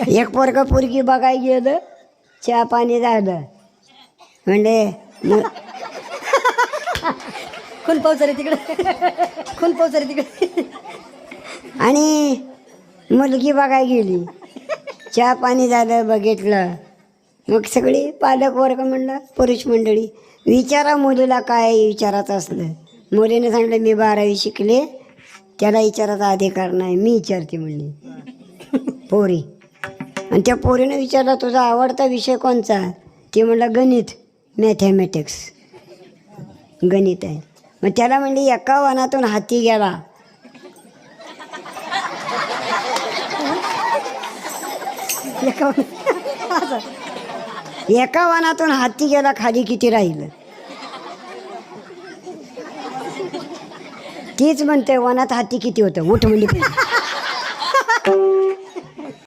एक पोरग पोरगी बघायला गेलं, चहा पाणी झालं म्हणजे खून पाऊस रे तिकडे, खून पाऊस रे तिकडे. आणि मुलगी बघायला गेली, चहा पाणी झालं, बघितलं. मग सगळी पालक वर्ग म्हणलं, पुरुष मंडळी विचारा मुलीला काय विचारायचं असलं. मुलीने सांगितलं मी 12वी शिकले, त्याला विचारायचा अधिकार नाही, मी विचारते म्हणली पोरी. आणि त्या पोरीनं विचारला तुझा आवडता विषय कोणचा? ती म्हणलं गणित, मॅथमॅटिक्स, गणित आहे. मग त्याला म्हणली एका वनातून हाती गेला. एका वनातून हाती गेला, खाली किती राहिलं? तीच म्हणते वनात हाती किती होतं, उठ म्हणजे